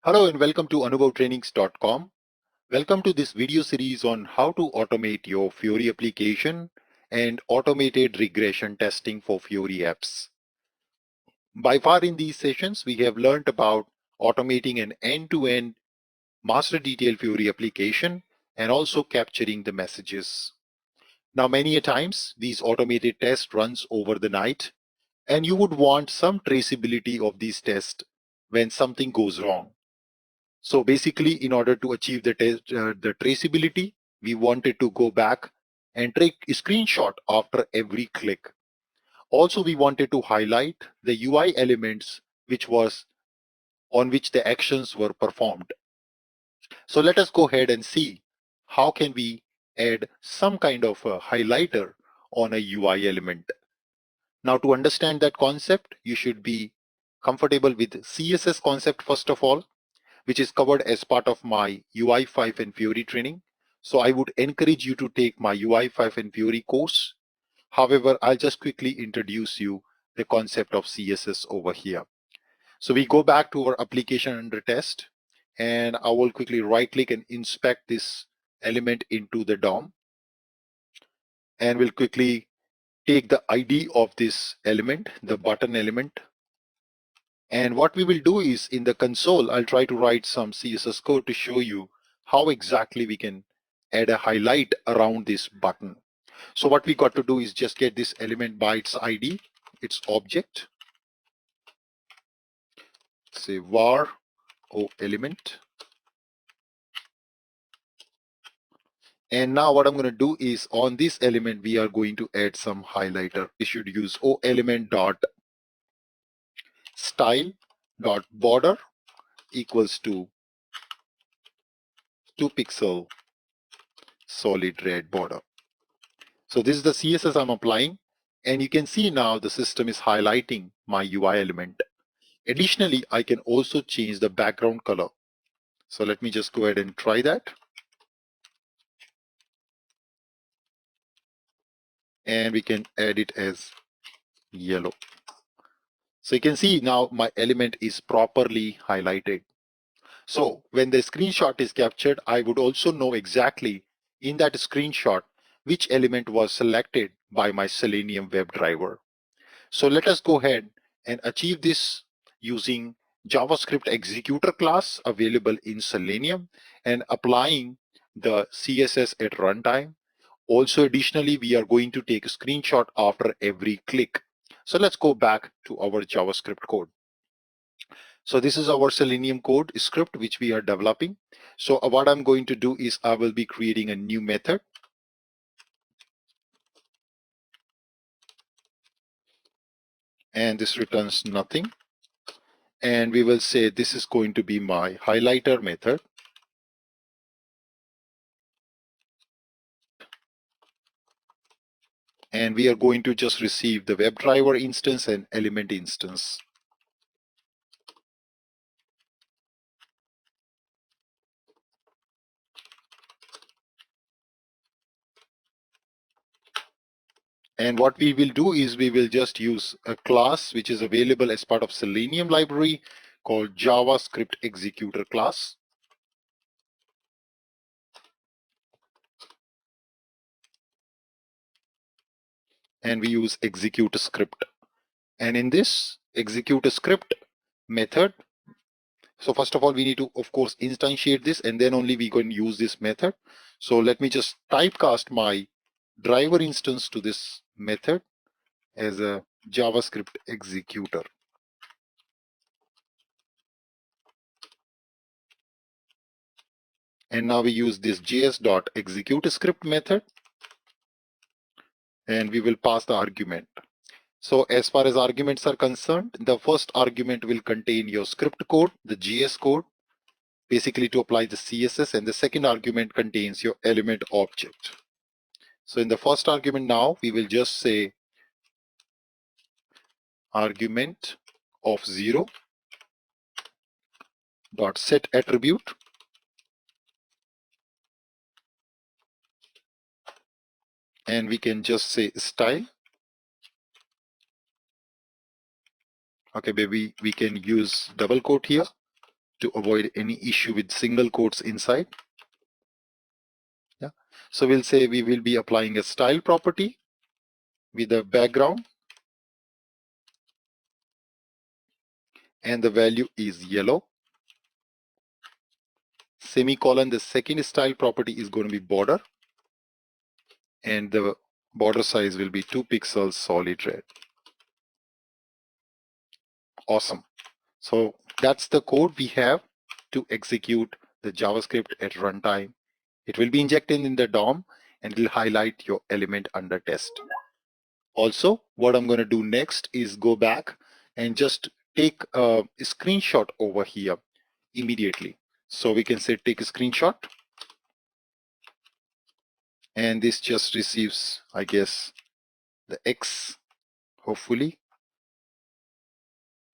Hello and welcome to AnubhavTrainings.com. Welcome to this video series on how to automate your Fiori application and automated regression testing for Fiori apps. By far in these sessions, we have learned about automating an end-to-end master detail Fiori application and also capturing the messages. Now, many a times, these automated tests runs over the night and you would want some traceability of these tests when something goes wrong. So basically, in order to achieve the traceability, we wanted to go back and take a screenshot after every click. Also, we wanted to highlight the UI elements which was on which the actions were performed. So let us go ahead and see how can we add some kind of a highlighter on a UI element. Now, to understand that concept, you should be comfortable with CSS concept first of all, which is covered as part of my UI5 and Fiori training. So I would encourage you to take my UI5 and Fiori course. However, I'll just quickly introduce you the concept of CSS over here. So we go back to our application under test, and I will quickly right click and inspect this element into the DOM. And we'll quickly take the ID of this element, the button element. And what we will do is in the console, I'll try to write some CSS code to show you how exactly we can add a highlight around this button. So what we got to do is just get this element by its ID, its object, say var o element. And now what I'm going to do is on this element, we are going to add some highlighter. We should use o element dot style dot border equals to 2 pixel solid red border. So this is the CSS I'm applying, and you can see now the system is highlighting my UI element. Additionally, I can also change the background color. So let me just go ahead and try that. And we can add it as yellow. So you can see now my element is properly highlighted. So when the screenshot is captured, I would also know exactly in that screenshot which element was selected by my Selenium WebDriver. So let us go ahead and achieve this using JavaScript executor class available in Selenium and applying the CSS at runtime. Also, additionally, we are going to take a screenshot after every click. So let's go back to our JavaScript code. So this is our Selenium code script which we are developing. So what I'm going to do is I will be creating a new method. And this returns nothing. And we will say this is going to be my highlighter method. And we are going to just receive the WebDriver instance and element instance. And what we will do is we will just use a class which is available as part of Selenium library called JavaScript executor class. And we use execute script. And in this execute script method, so first of all, we need to, of course, instantiate this and then only we can use this method. So let me just typecast my driver instance to this method as a JavaScript executor. And now we use this js.executeScript method and we will pass the argument. So as far as arguments are concerned, the first argument will contain your script code, the JS code, basically to apply the CSS, and the second argument contains your element object. So in the first argument now, we will just say argument of 0 dot set attribute, and we can just say style. Okay, maybe we can use double quote here. to avoid any issue with single quotes inside. Yeah. So we'll say we will be applying a style property with a background, and the value is yellow. Semicolon, the second style property is going to be border, and the border size will be 2 pixels solid red. Awesome. So that's the code we have to execute the JavaScript at runtime. It will be injected in the DOM and will highlight your element under test. Also, what I'm going to do next is go back and just take a screenshot over here immediately. So we can say take a screenshot, and this just receives, I guess, the X, hopefully.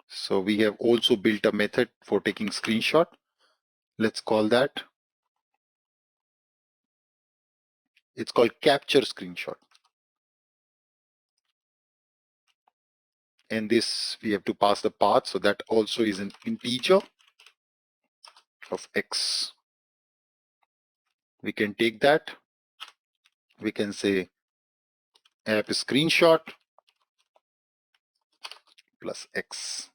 So we have also built a method for taking screenshot. Let's call that. It's called capture screenshot. And this we have to pass the path, so that also is an integer of X. We can take that. We can say app screenshot plus X.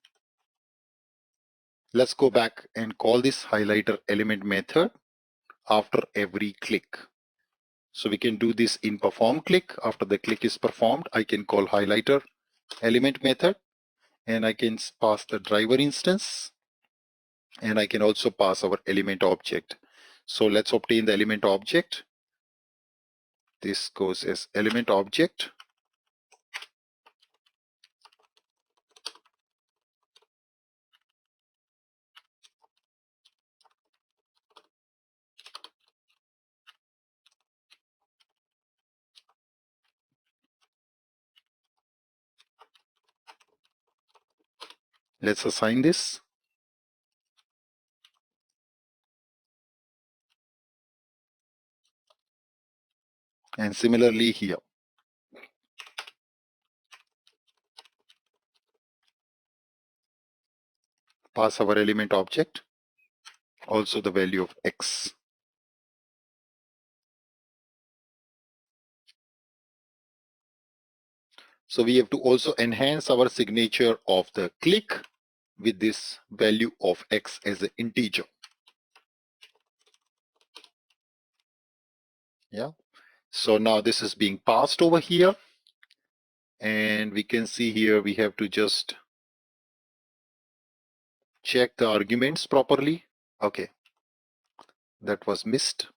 Let's go back and call this highlighter element method after every click. So we can do this in perform click. After the click is performed, I can call highlighter element method, and I can pass the driver instance, and I can also pass our element object. So let's obtain the element object. This goes as element object. Let's assign this. And similarly here. Pass our element object, also the value of X. So we have to also enhance our signature of the click with this value of X as an integer. Yeah. So now this is being passed over here, and we can see here we have to just check the arguments properly. Okay, that was missed.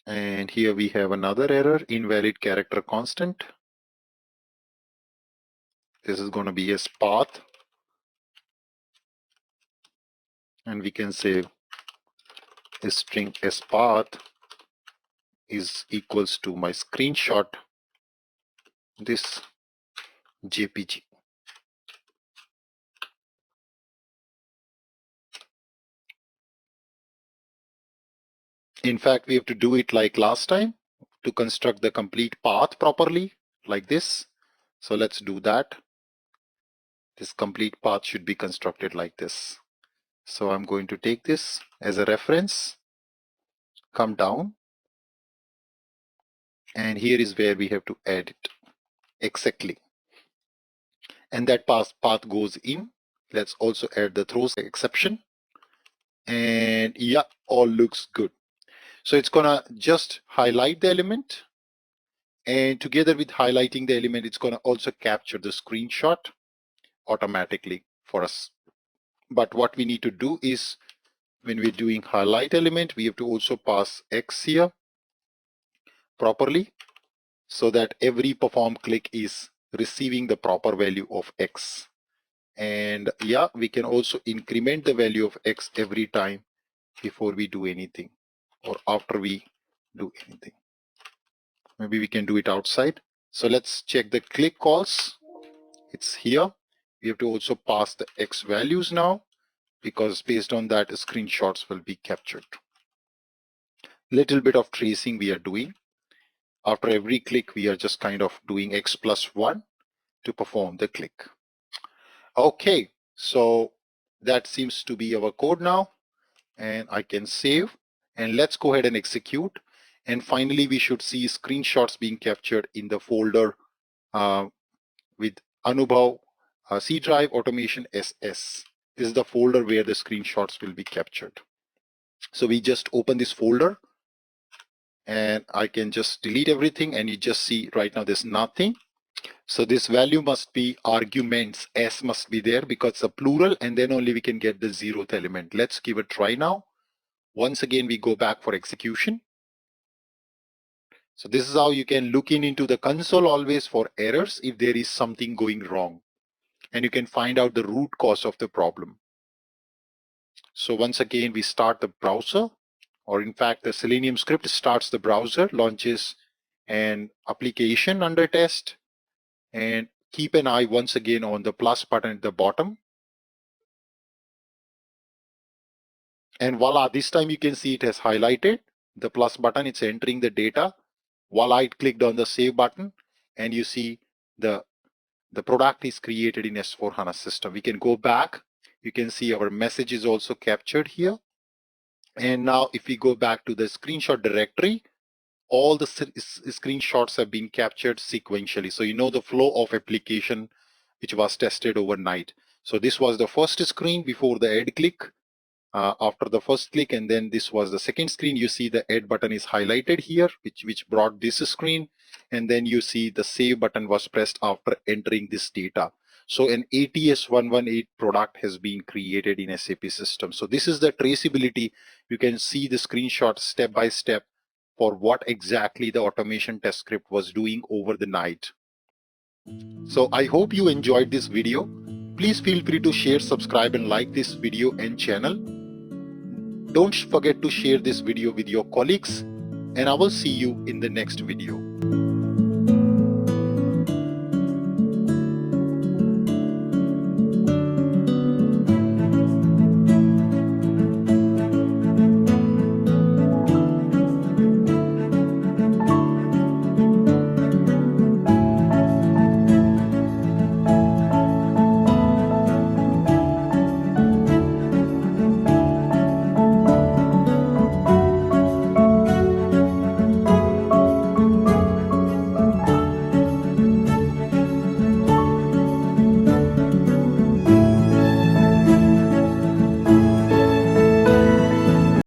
And here we have another error, invalid character constant. This is going to be as path, and we can say a string as path is equals to my screenshot, this JPG. In fact, we have to do it like last time to construct the complete path properly, like this. So let's do that. This complete path should be constructed like this. So I'm going to take this as a reference, come down, and here is where we have to add it exactly. And that path goes in. Let's also add the throws exception. And yeah, all looks good. So it's gonna just highlight the element, and together with highlighting the element, it's gonna also capture the screenshot automatically for us. But what we need to do is, when we're doing highlight element, we have to also pass X here properly, so that every perform click is receiving the proper value of X. And yeah, we can also increment the value of X every time before we do anything or after we do anything. Maybe we can do it outside. So let's check the click calls. It's here. We have to also pass the X values now, because based on that, screenshots will be captured. Little bit of tracing we are doing. After every click, we are just kind of doing X plus 1 to perform the click. Okay, so that seems to be our code now, and I can save, and let's go ahead and execute. And finally, we should see screenshots being captured in the folder with Anubhav C Drive Automation SS. This is the folder where the screenshots will be captured. So we just open this folder, and I can just delete everything, and you just see right now there's nothing. So this value must be arguments, S must be there because it's a plural, and then only we can get the 0th element. Let's give it a try now. Once again, we go back for execution. So this is how you can look into the console always for errors if there is something going wrong, and you can find out the root cause of the problem. So once again, we start the browser, or in fact, the Selenium script starts the browser, launches an application under test, and keep an eye once again on the plus button at the bottom. And voila, this time you can see it has highlighted the plus button. It's entering the data. Voila, it clicked on the save button, and you see the product is created in S4HANA system. We can go back. You can see our message is also captured here. And now if we go back to the screenshot directory, all the screenshots have been captured sequentially. So you know the flow of application which was tested overnight. So this was the first screen before the add click. After the first click, and then this was the second screen. You see the add button is highlighted here, which brought this screen, and then you see the save button was pressed after entering this data. So an ATS 118 product has been created in SAP system. So this is the traceability. You can see the screenshot step by step for what exactly the automation test script was doing over the night. So I hope you enjoyed this video. Please feel free to share, subscribe, and like this video and channel. Don't forget to share this video with your colleagues, and I will see you in the next video.